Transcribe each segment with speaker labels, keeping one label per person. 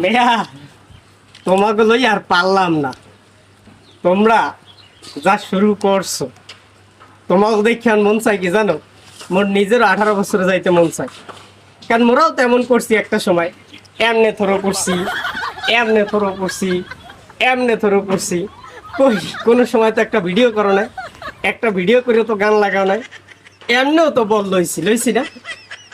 Speaker 1: মেয়া তোমাকে লই আর পারলাম না। তোমরা যা শুরু করছো, তোমাকে দেখে আর মন চাই কি জানো, মোর নিজের 18 বছরে যাইতে মন চাই। কারণ মোরাও তেমন করছি একটা সময়, এমনে থরো করছি, এমনে থরো করছি, এমনে থরো করছি। কই কোনো সময় তো একটা ভিডিও করো নাই, একটা ভিডিও করে তো গান লাগাও নাই, এমনিও তো বল লইছি না,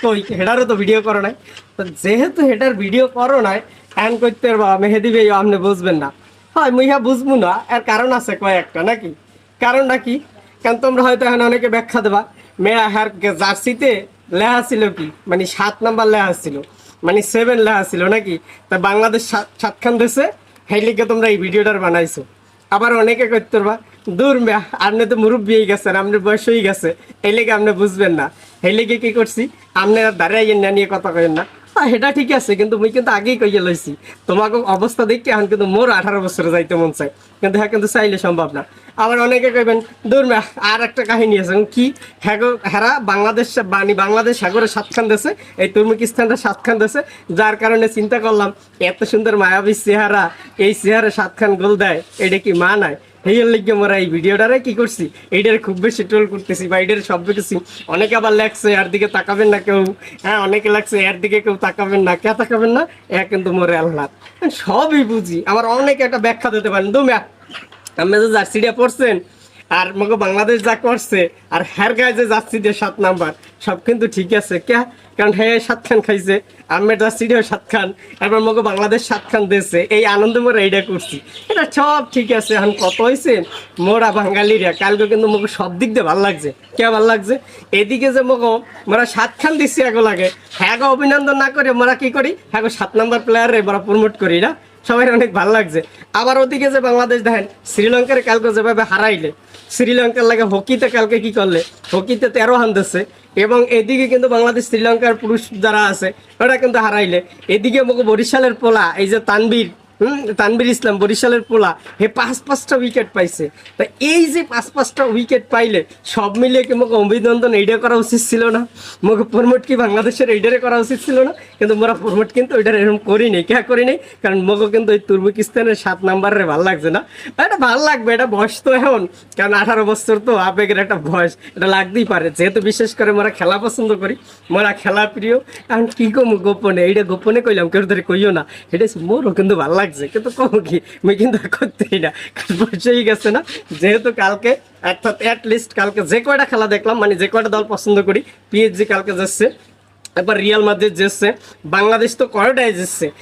Speaker 1: তো হেডারও তো ভিডিও করো নাই। তো যেহেতু হেডার ভিডিও করো নাই, হ্যান করতে পারবা মেহেদি ভাই আপনি বুঝবেন না। হয় মুইহা বুঝবো না, এর কারণ আছে কয়েকটা নাকি। কারণটা কি? কারণ তোমরা হয়তো এখন অনেকে ব্যাখ্যা দেবা, মেয়া হ্যার জার্সিতে লেখা ছিল কি, মানে 7 নাম্বার লেখা ছিল, মানে 7 লেখা ছিল নাকি। তা বাংলাদেশ 7খান দেশে, সেই লিগে তোমরা এই ভিডিওটার বানাইছো। আবার অনেকে করতে পারবা, দূর মেয়া আপনি তো মুরব্বী হয়ে গেছেন, আপনার বয়স হয়ে গেছে, এই লেগে আপনি বুঝবেন না। সেই লেগে কি করছি, আপনি আর দাঁড়াইয়েন না, নিয়ে কথা কেন না। সেটা ঠিক আছে, কিন্তু মুই কিন্তু আগেই কইয়ে লইছি তোমাকে অবস্থা দেখতে এখন কিন্তু মোর 18 বছরে যাইতে মন চাই, কিন্তু হ্যাঁ কিন্তু চাইলে সম্ভব না। আবার অনেকে কইবেন দূর মেয়া আর একটা কাহিনী আছে কি, হেরা বাংলাদেশ বাংলাদেশ সাগরে 7খান দেশে, এই তুর্কমেনিস্তানটা 7খান দেশে, যার কারণে চিন্তা করলাম এত সুন্দর মায়াবী চেহারা, এই চেহারা 7খান গোল দেয়, এটা কি মা নাই। এই লিগে মোরা এই ভিডিওটারে কি করছি, এইটারে খুব বেশি ট্রোল করতেছি বা এইটারে সব দেখেছি। অনেকে আবার লেখছে এর দিকে তাকাবেন না কেউ, হ্যাঁ অনেকে লাগছে এর দিকে কেউ তাকাবেন না, কে তাকাবেন না, এ কিন্তু মোরে আল্লাহ সবই বুঝি। আবার অনেকে একটা ব্যাখ্যা দিতে পারেন, তুমি আপনি যে জার্সিটা পড়ছেন আর মগো বাংলাদেশ যা করছে, আর হ্যার গায়ে যে জার্সি দিয়ে 7 নাম্বার, সব কিন্তু ঠিক আছে কে, কারণ হ্যাঁ 7খান খাইছে, আমের জার্সিটাও 7খান, এবার মগো বাংলাদেশ 7খান দিয়েছে, এই আনন্দ মোরা এইটা করছি, এটা সব ঠিক আছে। এখন কত হয়েছে মোরা বাঙালিরা, কালকে কিন্তু মগো সব দিক দিয়ে ভালো লাগছে। কে ভালো লাগছে? এদিকে যে মগো মোরা 7খান দিচ্ছি আগে লাগে, হ্যাঁ অভিনন্দন না করে মোরা কি করি, হ্যাঁ 7 নাম্বার প্লেয়ারে মোরা প্রমোট করি না, সবাই অনেক ভালো লাগছে। আবার ওদিকে যে বাংলাদেশ দেখেন শ্রীলঙ্কার কালকে যেভাবে হারাইলে, শ্রীলঙ্কার লাগে হকিতে কালকে কি করলে, হকিতে 13 রান দিচ্ছে, এবং এদিকে কিন্তু বাংলাদেশ শ্রীলঙ্কার পুরুষ যারা আছে ওরা কিন্তু হারাইলে। এদিকে বরিশালের পোলা এই যে তানবীর, তানবীর ইসলাম বরিশালের পোলা, হে 5-5টা উইকেট পাইছে। তা এই যে 5-5টা উইকেট পাইলে সব মিলিয়ে কি মোকে অভিনন্দন এইটা করা উচিত ছিল না, মোকে প্রমোট কি বাংলাদেশের এইটারে করা উচিত ছিল না, কিন্তু মোরা প্রমোট কিন্তু ওইটার এরকম করি নেই। কে করি নেই? কারণ মোকে কিন্তু ওই তুর্কমেনিস্তানের 7 নাম্বারের ভালো লাগছে না। এটা ভালো লাগবে, এটা বয়স তো এখন, কারণ 18 বছর তো আবেগের একটা বয়স, এটা লাগতেই পারে। যেহেতু বিশেষ করে মোরা খেলা পছন্দ করি, মোরা খেলা প্রিয়, এখন কি কমু গোপনে, এইটা গোপনে কইলাম, কেউ ধরে কইও না, এটা মোরও কিন্তু ভালো লাগছে, কিন্তু কমু কি মুই কিন্তু করতেই না, বসেই গেছে না। যেহেতু কালকে অর্থাৎ অ্যাটলিস্ট কালকে যে কয়টা খেলা দেখলাম, মানে যে কয়টা দল পছন্দ করি, পিএসজি কালকে যাচ্ছে, এবার রিয়াল মাদ্রিদ যাচ্ছে, বাংলাদেশ তো কয়টায় যাচ্ছে।